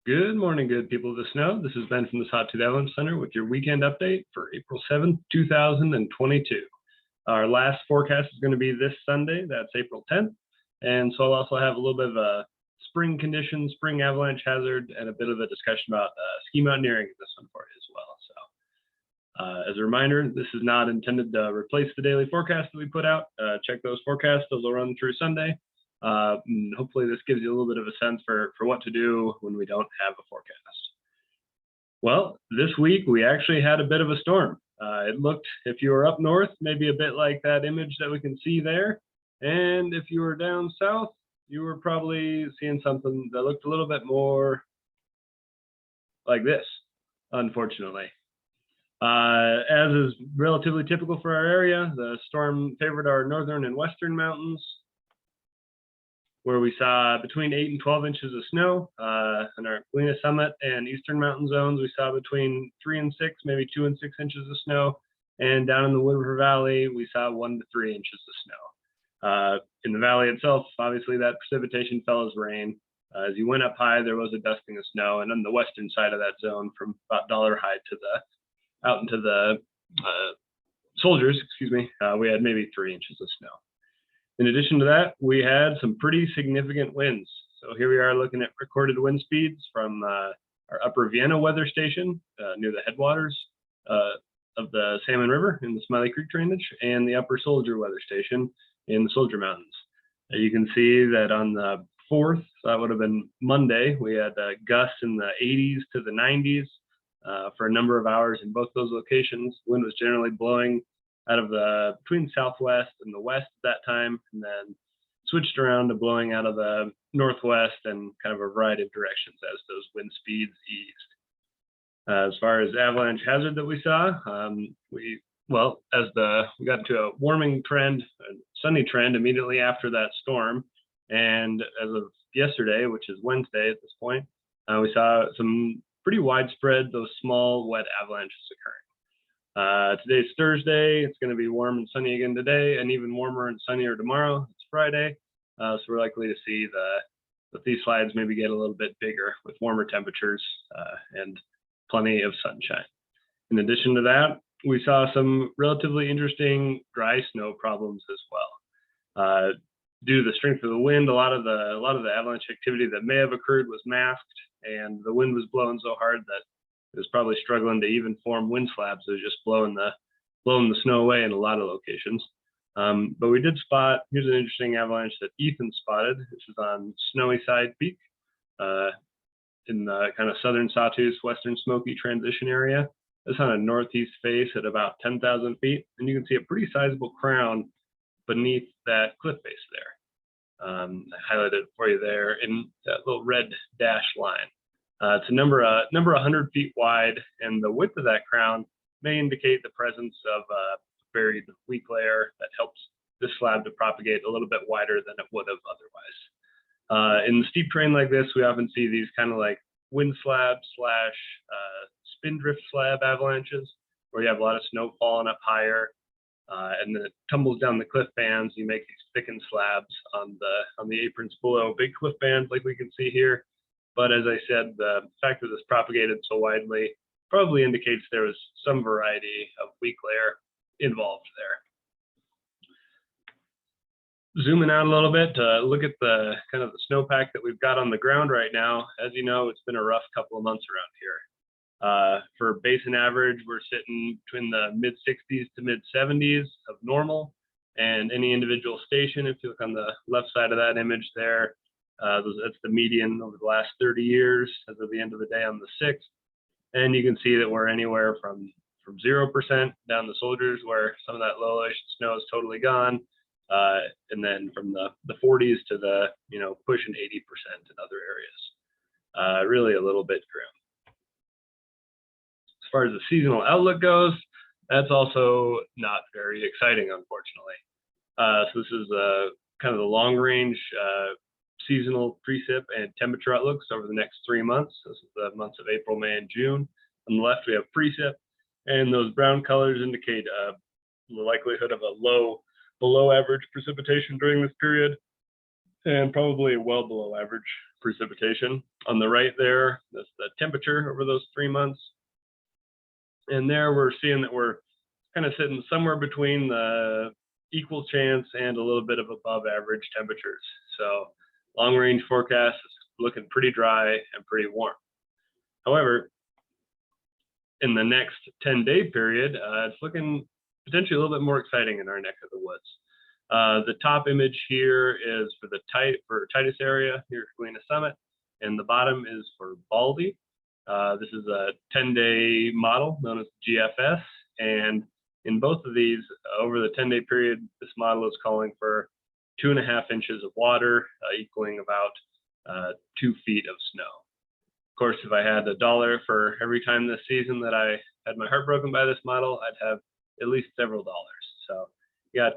Good morning, good people of the snow. This is Ben from the Sawtooth Avalanche Center with your weekend update for April 7th, 2022. Our last forecast is going to be this Sunday, that's April 10th. And so I'll also have a little bit of a spring condition, spring avalanche hazard, and a bit of a discussion about ski mountaineering in this one for you as well. So as a reminder, this is not intended to replace the daily forecast that we put out. Check those forecasts, those will run through Sunday. Hopefully this gives you a little bit of a sense for what to do when we don't have a forecast. Well, this week we actually had a bit of a storm. It looked, if you were up north, maybe a bit like that image that we can see there. And if you were down south, you were probably seeing something that looked a little bit more like this, unfortunately. As is relatively typical for our area, the storm favored our northern and western mountains, where we saw between 8 and 12 inches of snow. In our Galena Summit and Eastern Mountain zones, we saw between 3 and 6, maybe 2 and 6 inches of snow. And down in the Wood River Valley, we saw 1 to 3 inches of snow. In the valley itself, obviously that precipitation fell as rain. As you went up high, there was a dusting of snow. And on the western side of that zone, from about Dollar High to out into the Soldiers, we had maybe 3 inches of snow. In addition to that, we had some pretty significant winds. So here we are looking at recorded wind speeds from our Upper Vienna weather station near the headwaters of the Salmon River in the Smiley Creek drainage, and the Upper Soldier weather station in the Soldier Mountains. You can see that on the 4th, so that would have been Monday, we had gusts in the 80s to the 90s for a number of hours in both those locations. Wind was generally blowing out of between southwest and the west at that time, and then switched around to blowing out of the northwest and kind of a variety of directions as those wind speeds eased. As far as avalanche hazard that we saw, we got into a warming trend, a sunny trend immediately after that storm, and as of yesterday, which is Wednesday at this point, we saw some pretty widespread, those small wet avalanches occurring. Today's Thursday. It's going to be warm and sunny again today, and even warmer and sunnier tomorrow. It's Friday, so we're likely to see these slides maybe get a little bit bigger with warmer temperatures and plenty of sunshine. In addition to that, we saw some relatively interesting dry snow problems as well. Due to the strength of the wind, a lot of the avalanche activity that may have occurred was masked, and the wind was blowing so hard that it was probably struggling to even form wind slabs. It was just blowing the snow away in a lot of locations. But we did spot, here's an interesting avalanche that Ethan spotted. This is on Snowy Side Peak in the kind of southern Sawtooth, western Smoky transition area. It's on a northeast face at about 10,000 feet. And you can see a pretty sizable crown beneath that cliff face there. I highlighted it for you there in that little red dashed line. It's a number 100 feet wide, and the width of that crown may indicate the presence of a buried weak layer that helps this slab to propagate a little bit wider than it would have otherwise. In the steep terrain like this, we often see these kind of like wind slab / spindrift slab avalanches, where you have a lot of snow falling up higher, and then it tumbles down the cliff bands. You make these thickened slabs on the aprons below big cliff bands like we can see here. But as I said, the fact that this propagated so widely probably indicates there was some variety of weak layer involved there. Zooming out a little bit to look at the kind of the snowpack that we've got on the ground right now. As you know, it's been a rough couple of months around here. For basin average, we're sitting between the mid 60s to mid 70s of normal, and any individual station, if you look on the left side of that image there, that's the median over the last 30 years as of the end of the day on the 6th. And you can see that we're anywhere from 0% down the Soldiers, where some of that low elevation snow is totally gone, and then from the 40s to the pushing 80% in other areas. Really a little bit grim. As far as the seasonal outlook goes, that's also not very exciting, unfortunately. So this is kind of the long range seasonal precip and temperature outlooks over the next 3 months. This is the months of April, May, and June. On the left, we have precip, and those brown colors indicate the likelihood of a low, below average precipitation during this period. and probably well below average precipitation. On the right there, that's the temperature over those 3 months. And there we're seeing that we're kind of sitting somewhere between the equal chance and a little bit of above average temperatures. So long range forecast is looking pretty dry and pretty warm. However, in the next 10-day period, it's looking potentially a little bit more exciting in our neck of the woods. The top image here is for the Titus area here at Galena Summit, and the bottom is for Baldy. This is a 10-day model known as GFS, and in both of these, over the 10-day period, this model is calling for 2.5 inches of water, equaling about 2 feet of snow. Of course, if I had $1 for every time this season that I had my heart broken by this model, I'd have at least several dollars. So you gotta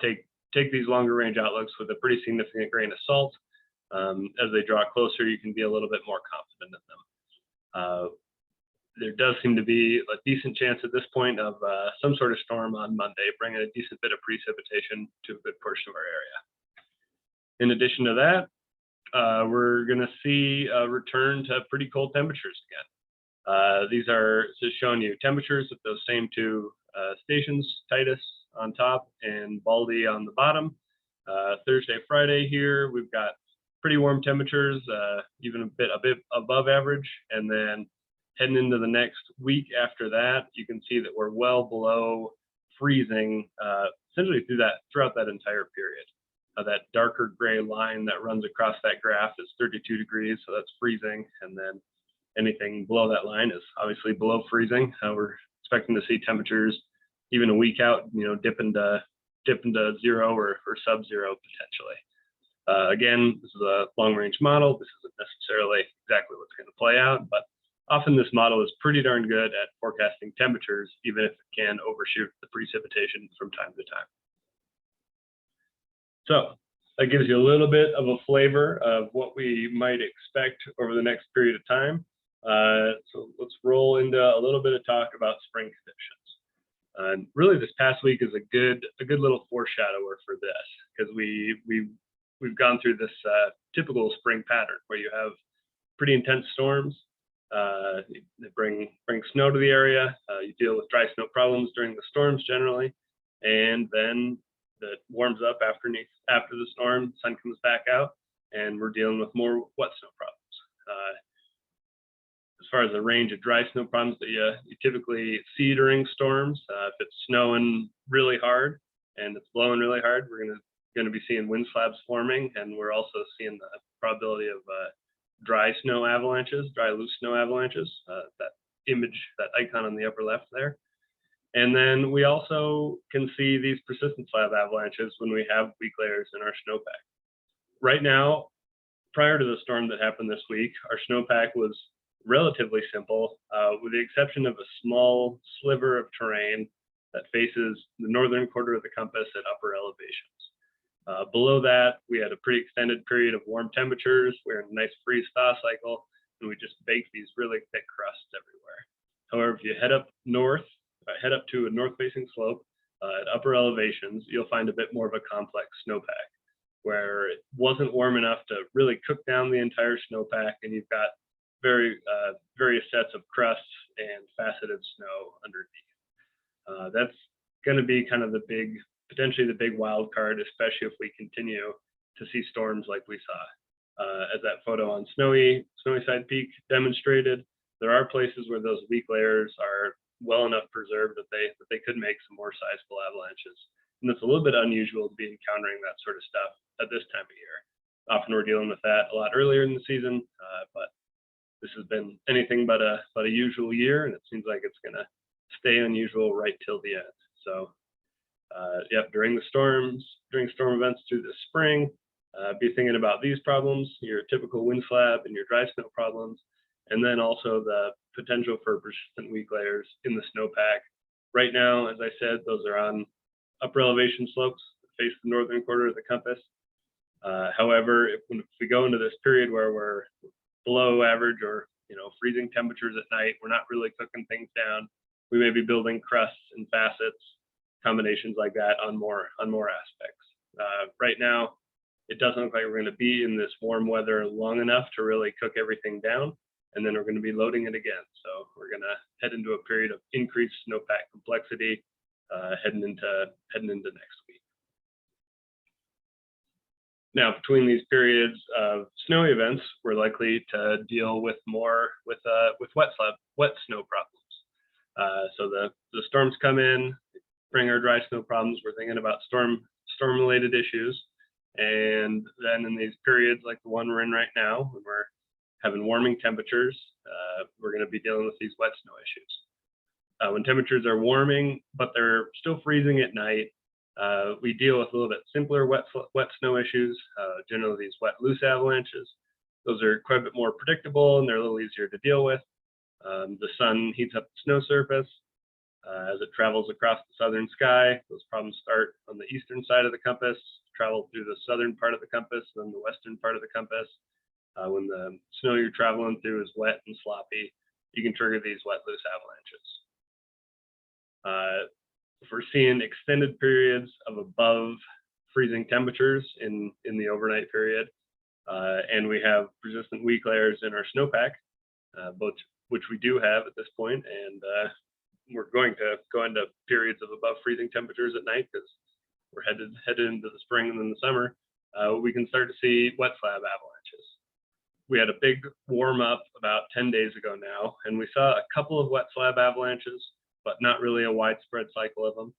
take these longer range outlooks with a pretty significant grain of salt. As they draw closer, you can be a little bit more confident in them. There does seem to be a decent chance at this point of some sort of storm on Monday, bringing a decent bit of precipitation to a good portion of our area. In addition to that, we're going to see a return to pretty cold temperatures again. These are just showing you temperatures at those same two stations, Titus on top and Baldy on the bottom. Thursday, Friday here, we've got pretty warm temperatures, even a bit above average. And then heading into the next week after that, you can see that we're well below freezing, essentially throughout that entire period. That darker gray line that runs across that graph is 32 degrees, so that's freezing. And then anything below that line is obviously below freezing. We're expecting to see temperatures even a week out, dip into 0 or sub-zero potentially. Again, this is a long-range model. This isn't necessarily exactly what's going to play out, but often this model is pretty darn good at forecasting temperatures, even if it can overshoot the precipitation from time to time. So that gives you a little bit of a flavor of what we might expect over the next period of time. So let's roll into a little bit of talk about spring conditions. Really, this past week is a good little foreshadower for this, because we've gone through this typical spring pattern where you have pretty intense storms. They bring snow to the area. You deal with dry snow problems during the storms generally, and then it warms up after the storm, sun comes back out, and we're dealing with more wet snow problems. As far as the range of dry snow problems that you typically see during storms, if it's snowing really hard and it's blowing really hard, we're going to be seeing wind slabs forming, and we're also seeing the probability of dry snow avalanches, dry loose snow avalanches. That image, that icon on the upper left there. And then we also can see these persistent slab avalanches when we have weak layers in our snowpack. Right now, prior to the storm that happened this week, our snowpack was relatively simple, with the exception of a small sliver of terrain that faces the northern quarter of the compass at upper elevations. Below that, we had a pretty extended period of warm temperatures. We're in a nice freeze-thaw cycle, and we just baked these really thick crusts everywhere. However, if you head up north, head up to a north-facing slope at upper elevations, you'll find a bit more of a complex snowpack, where it wasn't warm enough to really cook down the entire snowpack, and you've got various sets of crusts and faceted snow underneath. That's going to be kind of potentially the big wild card, especially if we continue to see storms like we saw. As that photo on Snowy Side Peak demonstrated, there are places where those weak layers are well enough preserved that they could make some more sizable avalanches. And it's a little bit unusual to be encountering that sort of stuff at this time of year. Often we're dealing with that a lot earlier in the season, but this has been anything but a usual year, and it seems like it's going to stay unusual right till the end. So, during storm events through the spring, be thinking about these problems, your typical wind slab and your dry snow problems, and then also the potential for persistent weak layers in the snowpack. Right now, as I said, those are on upper elevation slopes that face the northern quarter of the compass. However, if we go into this period where we're below average or freezing temperatures at night, we're not really cooking things down, we may be building crusts and facets, combinations like that on more aspects. Right now, it doesn't look like we're going to be in this warm weather long enough to really cook everything down. And then we're going to be loading it again. So we're going to head into a period of increased snowpack complexity heading into next week. Now, between these periods of snowy events, we're likely to deal with more with wet snow problems. So the storms come in, bring our dry snow problems. We're thinking about storm-related issues. And then in these periods like the one we're in right now, when we're having warming temperatures, we're going to be dealing with these wet snow issues. When temperatures are warming, but they're still freezing at night, we deal with a little bit simpler wet snow issues, generally these wet loose avalanches. Those are quite a bit more predictable and they're a little easier to deal with. The sun heats up the snow surface. As it travels across the southern sky, those problems start on the eastern side of the compass, travel through the southern part of the compass, then the western part of the compass. When the snow you're traveling through is wet and sloppy, you can trigger these wet loose avalanches. If we're seeing extended periods of above freezing temperatures in the overnight period, and we have persistent weak layers in our snowpack, which we do have at this point, and we're going to go into periods of above freezing temperatures at night because we're headed into the spring and then the summer, we can start to see wet slab avalanches. We had a big warm up about 10 days ago now, and we saw a couple of wet slab avalanches, but not really a widespread cycle of them.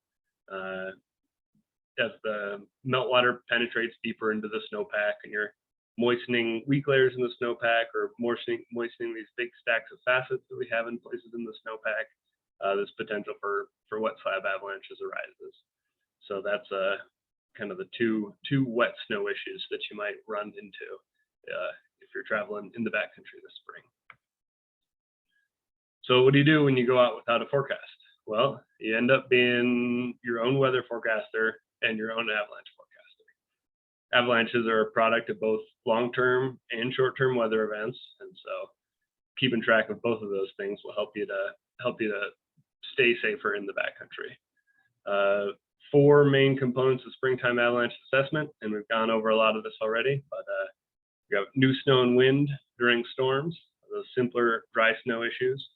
As the meltwater penetrates deeper into the snowpack and you're moistening weak layers in the snowpack or moistening these big stacks of facets that we have in places in the snowpack, this potential for wet slab avalanches arises. So that's kind of the two wet snow issues that you might run into if you're traveling in the backcountry this spring. So what do you do when you go out without a forecast? Well, you end up being your own weather forecaster and your own avalanche forecaster. Avalanches are a product of both long-term and short-term weather events, and so keeping track of both of those things will help you to stay safer in the backcountry. 4 main components of springtime avalanche assessment, and we've gone over a lot of this already, but we have new snow and wind during storms, those simpler dry snow issues.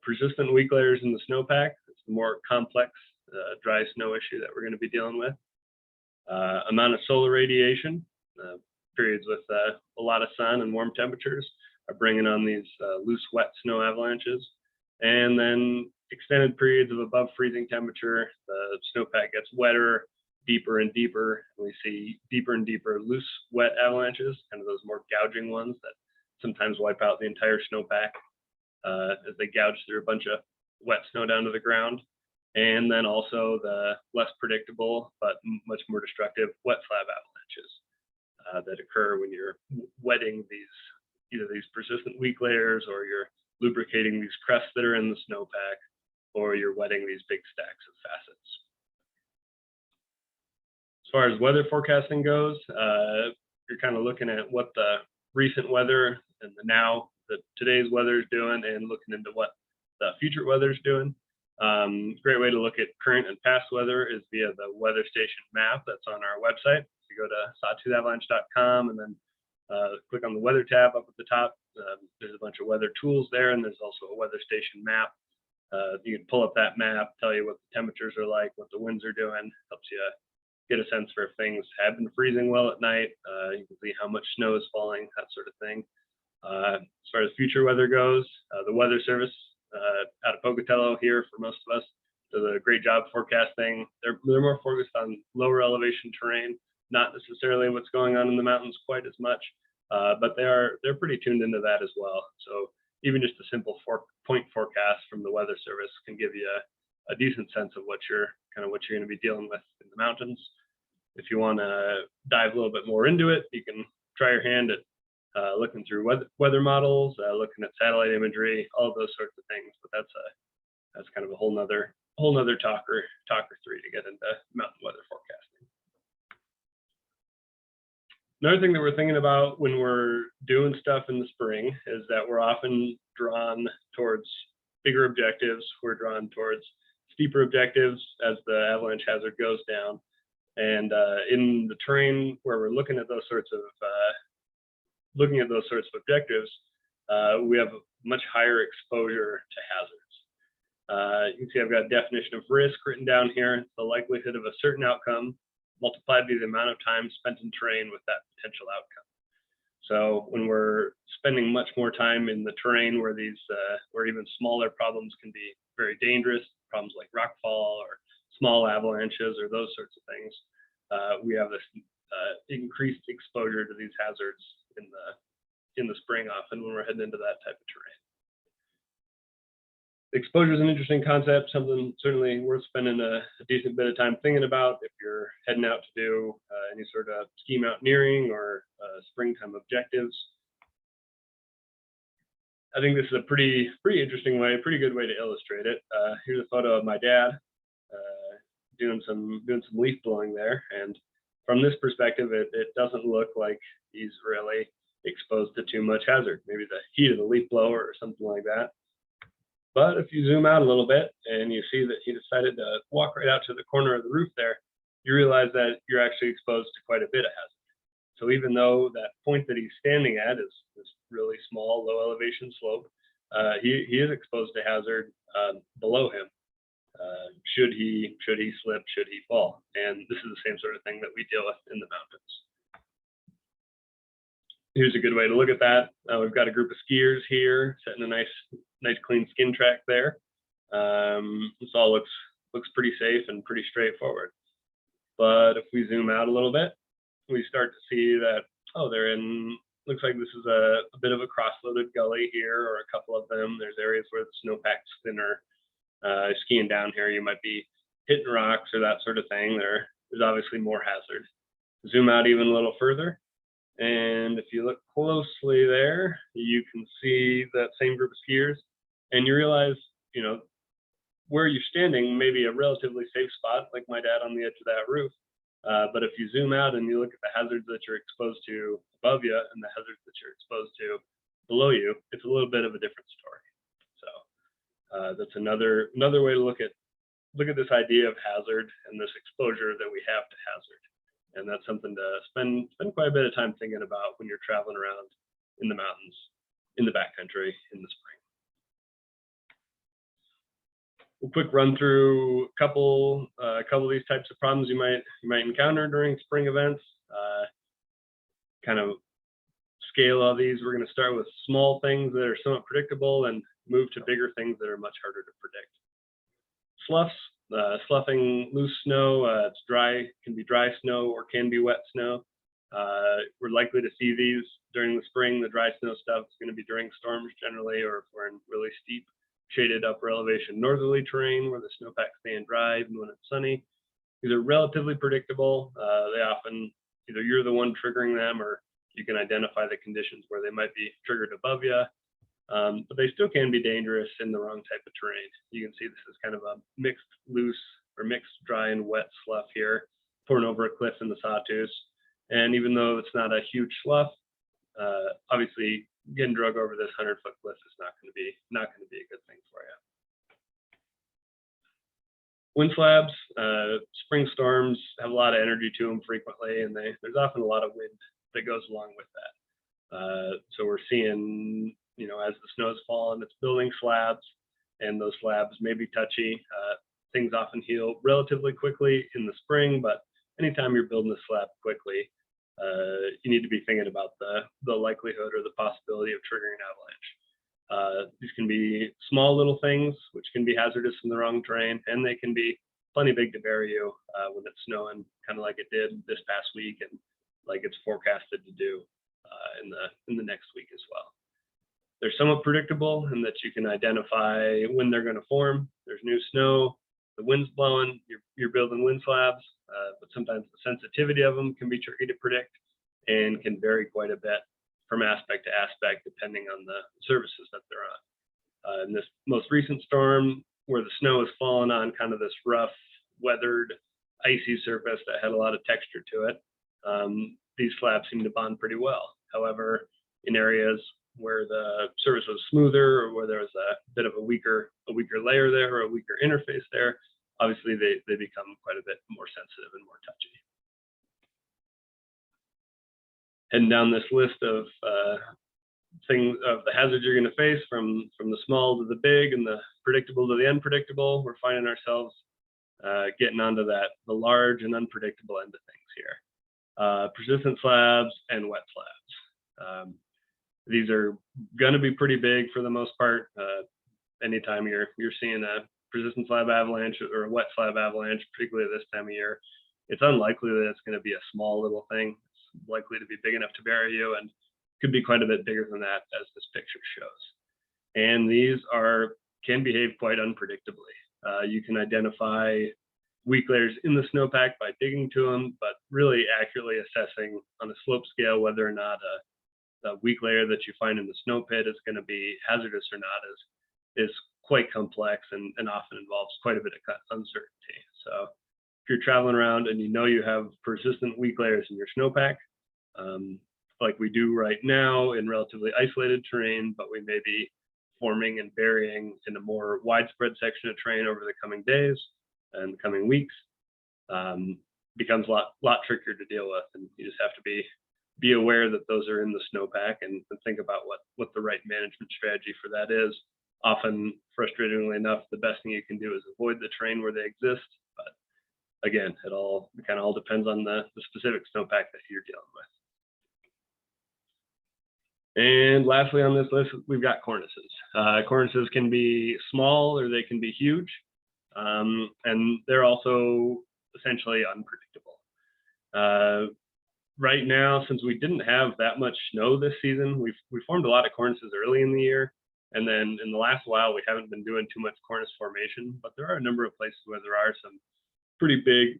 Persistent weak layers in the snowpack, it's the more complex dry snow issue that we're going to be dealing with. Amount of solar radiation, periods with a lot of sun and warm temperatures are bringing on these loose wet snow avalanches. And then extended periods of above freezing temperature, the snowpack gets wetter, deeper and deeper. We see deeper and deeper loose wet avalanches, kind of those more gouging ones that sometimes wipe out the entire snowpack as they gouge through a bunch of wet snow down to the ground. And then also the less predictable but much more destructive wet slab avalanches that occur when you're wetting either these persistent weak layers, or you're lubricating these crests that are in the snowpack, or you're wetting these big stacks of facets. As far as weather forecasting goes, you're kind of looking at what the recent weather and today's weather is doing, and looking into what the future weather is doing. Great way to look at current and past weather is via the weather station map that's on our website. If you go to sawtoothavalanche.com and then click on the weather tab up at the top, there's a bunch of weather tools there, and there's also a weather station map. You can pull up that map, tell you what the temperatures are like, what the winds are doing, helps you get a sense for if things have been freezing well at night. You can see how much snow is falling, that sort of thing. As far as future weather goes, the Weather Service out of Pocatello here for most of us does a great job forecasting. They're more focused on lower elevation terrain, not necessarily what's going on in the mountains quite as much, but they're pretty tuned into that as well. So even just a simple point forecast from the Weather Service can give you a decent sense of what you're going to be dealing with in the mountains. If you want to dive a little bit more into it, you can try your hand at looking through weather models, looking at satellite imagery, all of those sorts of things. But that's kind of a whole nother talk or three to get into mountain weather forecasting. Another thing that we're thinking about when we're doing stuff in the spring is that we're often drawn towards bigger objectives. We're drawn towards steeper objectives as the avalanche hazard goes down. And in the terrain where we're looking at those sorts of objectives, we have a much higher exposure to hazards. You can see I've got a definition of risk written down here. It's the likelihood of a certain outcome multiplied by the amount of time spent in terrain with that potential outcome. So when we're spending much more time in the terrain where where even smaller problems can be very dangerous, problems like rockfall or small avalanches or those sorts of things, we have this increased exposure to these hazards in the spring often when we're heading into that type of terrain. Exposure is an interesting concept, something certainly worth spending a decent bit of time thinking about if you're heading out to do any sort of ski mountaineering or springtime objectives. I think this is a pretty interesting way, pretty good way to illustrate it. Here's a photo of my dad doing some leaf blowing there, and from this perspective, it doesn't look like he's really exposed to too much hazard. Maybe the heat of the leaf blower or something like that. But if you zoom out a little bit and you see that he decided to walk right out to the corner of the roof there, you realize that you're actually exposed to quite a bit of hazard. So even though that point that he's standing at is this really small, low elevation slope, he is exposed to hazard below him. Should he slip, should he fall? And this is the same sort of thing that we deal with in the mountains. Here's a good way to look at that. We've got a group of skiers here setting a nice clean skin track there. This all looks pretty safe and pretty straightforward. But if we zoom out a little bit, we start to see that, looks like this is a bit of a cross-loaded gully here, or a couple of them. There's areas where the snowpack's thinner. Skiing down here, you might be hitting rocks or that sort of thing. There's obviously more hazard. Zoom out even a little further. And if you look closely there, you can see that same group of skiers, and you realize, where you're standing may be a relatively safe spot, like my dad on the edge of that roof. But if you zoom out and you look at the hazards that you're exposed to above you and the hazards that you're exposed to below you, it's a little bit of a different story. So that's another way to look at this idea of hazard and this exposure that we have to hazard. And that's something to spend quite a bit of time thinking about when you're traveling around in the mountains, in the backcountry in the spring. A quick run through a couple of these types of problems you might encounter during spring events. Kind of scale of these. We're going to start with small things that are somewhat predictable and move to bigger things that are much harder to predict. Sloughs. Sloughing loose snow, it's dry, can be dry snow or can be wet snow. We're likely to see these during the spring. The dry snow stuff is going to be during storms generally, or if we're in really steep, shaded upper elevation northerly terrain where the snowpack's staying dry even when it's sunny. These are relatively predictable. They often, either you're the one triggering them or you can identify the conditions where they might be triggered above you. But they still can be dangerous in the wrong type of terrain. You can see this is kind of a mixed loose or mixed dry and wet slough here, pouring over a cliff in the Sawtooth. And even though it's not a huge slough, obviously getting drug over this 100-foot cliff is not going to be a good thing for you. Wind slabs, spring storms have a lot of energy to them frequently, and there's often a lot of wind that goes along with that. So we're seeing, as the snow's fallen, it's building slabs, and those slabs may be touchy. Things often heal relatively quickly in the spring, but anytime you're building a slab quickly, you need to be thinking about the likelihood or the possibility of triggering an avalanche. These can be small little things, which can be hazardous in the wrong terrain, and they can be plenty big to bury you when it's snowing, kind of like it did this past week and like it's forecasted to do in the next week as well. They're somewhat predictable in that you can identify when they're going to form. There's new snow, the wind's blowing, you're building wind slabs, but sometimes the sensitivity of them can be tricky to predict and can vary quite a bit from aspect to aspect depending on the surfaces that they're on. In this most recent storm, where the snow has fallen on kind of this rough, weathered, icy surface that had a lot of texture to it, these slabs seem to bond pretty well. However, in areas where the surface was smoother or where there was a bit of a weaker layer there or a weaker interface there, obviously they become quite a bit more sensitive and more touchy. Heading down this list of things of the hazards you're going to face, from the small to the big and the predictable to the unpredictable, we're finding ourselves getting onto the large and unpredictable end of things here. Persistent slabs and wet slabs. These are going to be pretty big for the most part. Anytime you're seeing a persistent slab avalanche or a wet slab avalanche, particularly this time of year, it's unlikely that it's going to be a small little thing. It's likely to be big enough to bury you, and could be quite a bit bigger than that, as this picture shows. And these can behave quite unpredictably. You can identify weak layers in the snowpack by digging to them, but really accurately assessing on a slope scale whether or not a weak layer that you find in the snow pit is going to be hazardous or not is quite complex and often involves quite a bit of uncertainty. So if you're traveling around and you know you have persistent weak layers in your snowpack, like we do right now in relatively isolated terrain, but we may be forming and burying in a more widespread section of terrain over the coming days and the coming weeks, becomes a lot trickier to deal with. And you just have to be aware that those are in the snowpack and think about what the right management strategy for that is. Often, frustratingly enough, the best thing you can do is avoid the terrain where they exist. But again, it kind of all depends on the specific snowpack that you're dealing with. And lastly on this list, we've got cornices. Cornices can be small or they can be huge, and they're also essentially unpredictable. Right now, since we didn't have that much snow this season, we formed a lot of cornices early in the year, and then in the last while we haven't been doing too much cornice formation, but there are a number of places where there are some pretty big,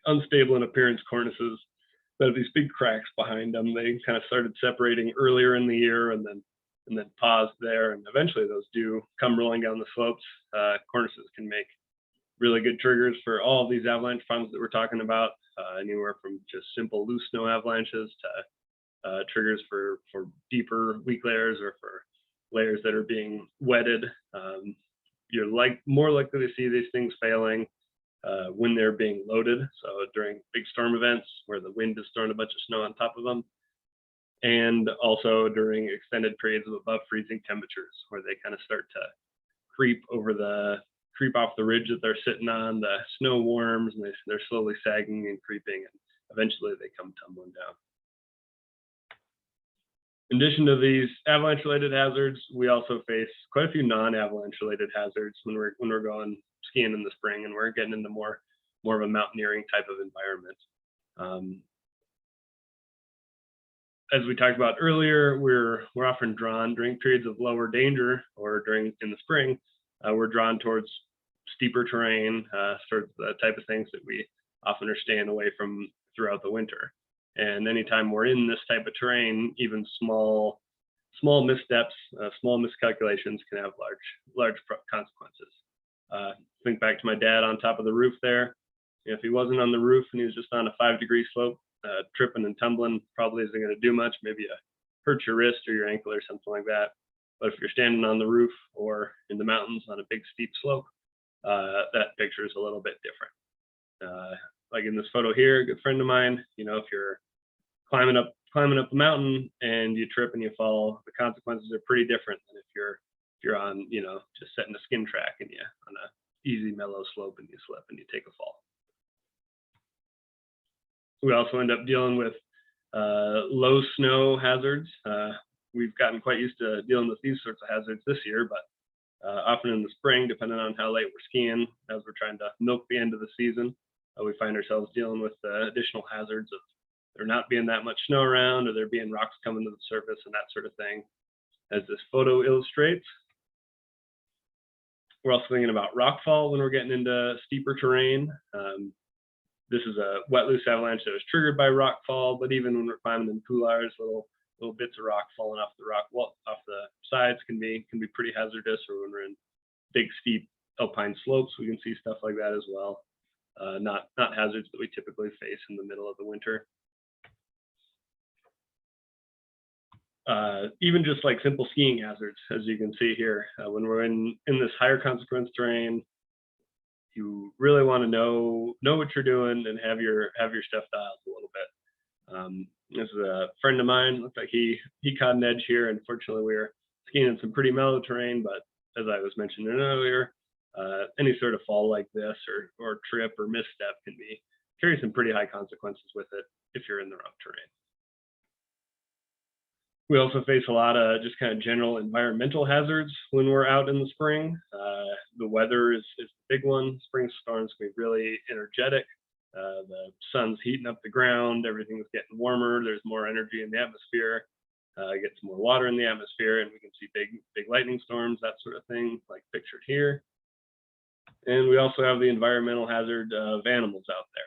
unstable in appearance cornices that have these big cracks behind them. They kind of started separating earlier in the year and then paused there, and eventually those do come rolling down the slopes. Cornices can make really good triggers for all of these avalanche problems that we're talking about, anywhere from just simple loose snow avalanches to triggers for deeper weak layers or for layers that are being wetted. You're more likely to see these things failing when they're being loaded, so during big storm events where the wind is throwing a bunch of snow on top of them, and also during extended periods of above freezing temperatures where they kind of start to creep off the ridge that they're sitting on. The snow warms and they're slowly sagging and creeping, and eventually they come tumbling down. In addition to these avalanche related hazards, we also face quite a few non-avalanche related hazards when we're going skiing in the spring and we're getting into more of a mountaineering type of environment. As we talked about earlier, we're often drawn during periods of lower danger or in the spring, we're drawn towards steeper terrain, sort of the type of things that we often are staying away from throughout the winter. And anytime we're in this type of terrain, even small missteps, small miscalculations can have large consequences. Think back to my dad on top of the roof there. If he wasn't on the roof and he was just on a 5-degree slope, tripping and tumbling probably isn't going to do much. Maybe hurt your wrist or your ankle or something like that. But if you're standing on the roof or in the mountains on a big steep slope, that picture is a little bit different. Like in this photo here, a good friend of mine, if you're climbing up the mountain and you trip and you fall, the consequences are pretty different than if you're on, just setting a skin track and you on a easy mellow slope and you slip and you take a fall. We also end up dealing with low snow hazards. We've gotten quite used to dealing with these sorts of hazards this year, but often in the spring, depending on how late we're skiing, as we're trying to milk the end of the season, we find ourselves dealing with additional hazards of there not being that much snow around, or there being rocks coming to the surface and that sort of thing. As this photo illustrates, we're also thinking about rockfall when we're getting into steeper terrain. This is a wet loose avalanche that was triggered by rockfall, but even when we're climbing in couloirs, little bits of rock falling off the sides can be pretty hazardous. Or when we're in big steep alpine slopes, we can see stuff like that as well. Not hazards that we typically face in the middle of the winter. Even just like simple skiing hazards, as you can see here, when we're in this higher consequence terrain, you really want to know what you're doing and have your stuff dialed a little bit. This is a friend of mine. Looks like he caught an edge here. Unfortunately, we were skiing in some pretty mellow terrain, but as I was mentioning earlier, any sort of fall like this or trip or misstep can carry some pretty high consequences with it if you're in the rough terrain. We also face a lot of just kind of general environmental hazards when we're out in the spring. The weather is the big one. Spring storms can be really energetic. The sun's heating up the ground. Everything's getting warmer. There's more energy in the atmosphere. Get some more water in the atmosphere, and we can see big lightning storms, that sort of thing, like pictured here. And we also have the environmental hazard of animals out there.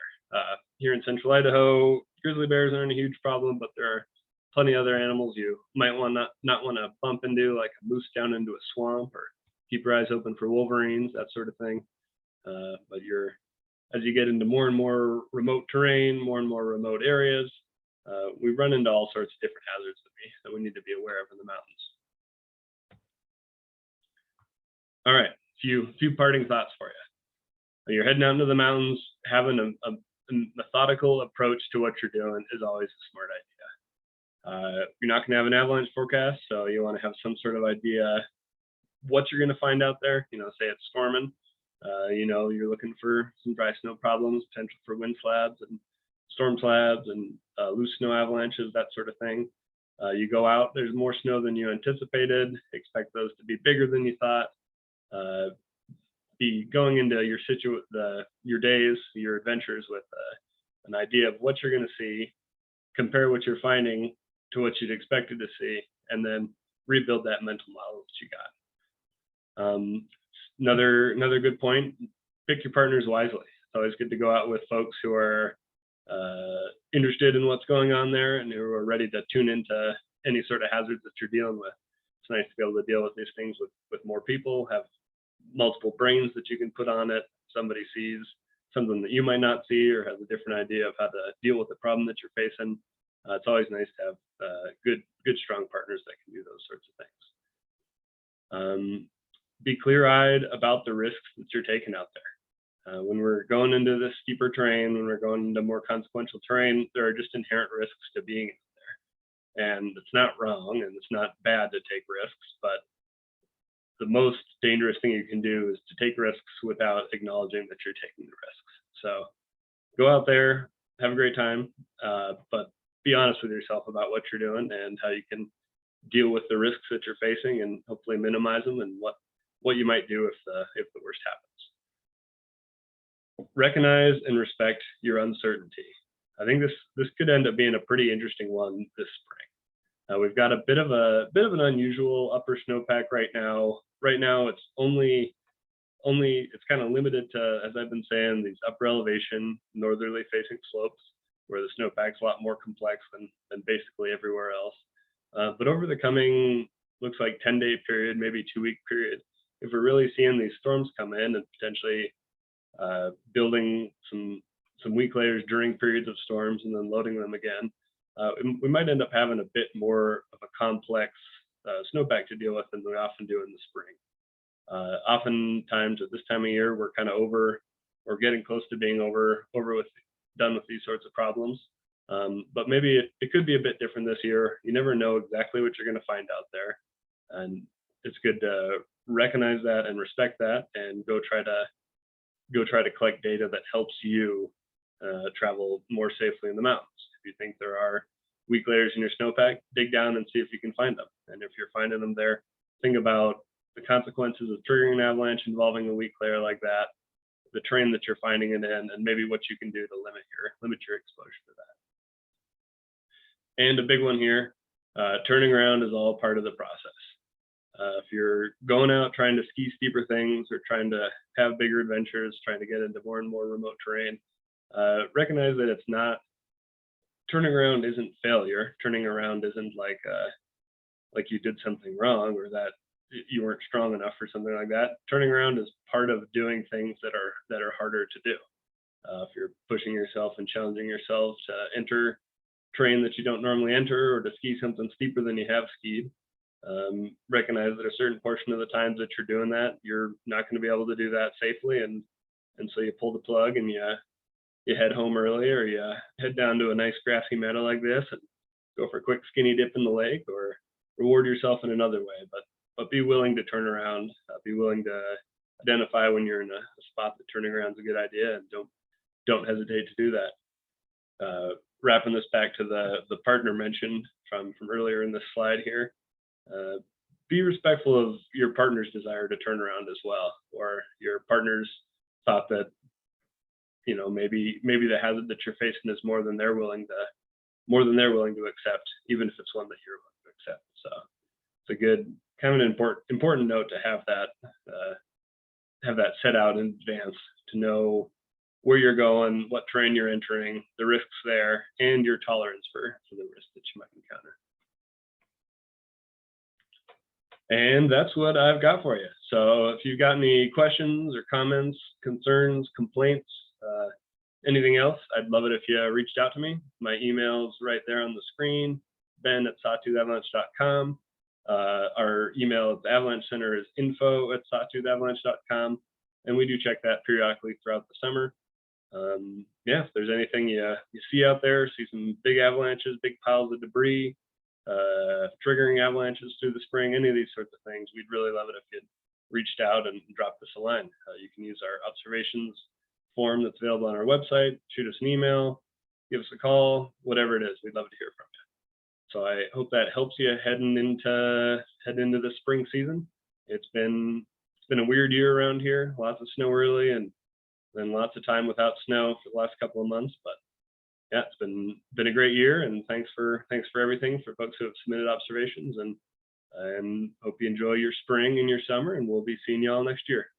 Here in central Idaho, grizzly bears aren't a huge problem, but there are plenty of other animals you might not want to bump into, like a moose down into a swamp, or keep your eyes open for wolverines, that sort of thing. But as you get into more and more remote terrain, more and more remote areas, we run into all sorts of different hazards that we need to be aware of in the mountains. All right, few parting thoughts for you. When you're heading out into the mountains, having a methodical approach to what you're doing is always a smart idea. You're not going to have an avalanche forecast, so you want to have some sort of idea what you're going to find out there. Say it's storming, you're looking for some dry snow problems, potential for wind slabs and storm slabs and loose snow avalanches, that sort of thing. You go out, there's more snow than you anticipated, expect those to be bigger than you thought. Be going into your days, your adventures with an idea of what you're going to see, compare what you're finding to what you'd expected to see, and then rebuild that mental model that you got. Another good point, pick your partners wisely. It's always good to go out with folks who are interested in what's going on there and who are ready to tune into any sort of hazards that you're dealing with. It's nice to be able to deal with these things with more people, have multiple brains that you can put on it. Somebody sees something that you might not see or has a different idea of how to deal with the problem that you're facing. It's always nice to have good, strong partners that can do those sorts of things. Be clear-eyed about the risks that you're taking out there. When we're going into this steeper terrain, when we're going into more consequential terrain, there are just inherent risks to being out there. And it's not wrong and it's not bad to take risks, but the most dangerous thing you can do is to take risks without acknowledging that you're taking the risks. So go out there, have a great time, but be honest with yourself about what you're doing and how you can deal with the risks that you're facing and hopefully minimize them, and what you might do if the worst happens. Recognize and respect your uncertainty. I think this could end up being a pretty interesting one this spring. We've got a bit of an unusual upper snowpack right now. Right now, it's it's kind of limited to, as I've been saying, these upper elevation, northerly facing slopes, where the snowpack's a lot more complex than basically everywhere else. But over the coming, looks like 10-day period, maybe 2-week period, if we're really seeing these storms come in and potentially building some weak layers during periods of storms and then loading them again, we might end up having a bit more of a complex snowpack to deal with than we often do in the spring. Oftentimes at this time of year, we're kind of or getting close to being done with these sorts of problems. But maybe it could be a bit different this year. You never know exactly what you're going to find out there. And it's good to recognize that and respect that and go try to collect data that helps you travel more safely in the mountains. If you think there are weak layers in your snowpack, dig down and see if you can find them. And if you're finding them there, think about the consequences of triggering an avalanche involving a weak layer like that, the terrain that you're finding it in, and maybe what you can do to limit your exposure to that. And a big one here, turning around is all part of the process. If you're going out trying to ski steeper things or trying to have bigger adventures, trying to get into more and more remote terrain, recognize that it's not, turning around isn't failure. Turning around isn't like you did something wrong or that you weren't strong enough or something like that. Turning around is part of doing things that are harder to do. If you're pushing yourself and challenging yourself to enter terrain that you don't normally enter or to ski something steeper than you have skied, recognize that a certain portion of the times that you're doing that, you're not going to be able to do that safely, and and so you pull the plug and you head home early, or you head down to a nice grassy meadow like this and go for a quick skinny dip in the lake, or reward yourself in another way. But be willing to turn around. Be willing to identify when you're in a spot that turning around is a good idea, and don't hesitate to do that. Wrapping this back to the partner mentioned from earlier in this slide here, be respectful of your partner's desire to turn around as well, or your partner's thought that, you know, maybe the hazard that you're facing is more than they're willing to accept, even if it's one that you're willing to accept. So it's a good kind of an important note to have that set out in advance, to know where you're going, what terrain you're entering, the risks there, and your tolerance for the risks that you might encounter. And that's what I've got for you. So if you've got any questions or comments, concerns, complaints, anything else, I'd love it if you reached out to me. My email's right there on the screen, ben@sawtoothavalanche.com. Our email at the Avalanche Center is info@sawtoothavalanche.com, and we do check that periodically throughout the summer. Yeah, if there's anything you see out there, see some big avalanches, big piles of debris, triggering avalanches through the spring, any of these sorts of things, we'd really love it if you'd reached out and dropped us a line. You can use our observations form that's available on our website, shoot us an email, give us a call, whatever it is, we'd love to hear from you. So I hope that helps you heading into the spring season. It's been a weird year around here, lots of snow early, and then lots of time without snow for the last couple of months. But yeah, it's been a great year, and thanks for everything for folks who have submitted observations, and hope you enjoy your spring and your summer, and we'll be seeing y'all next year.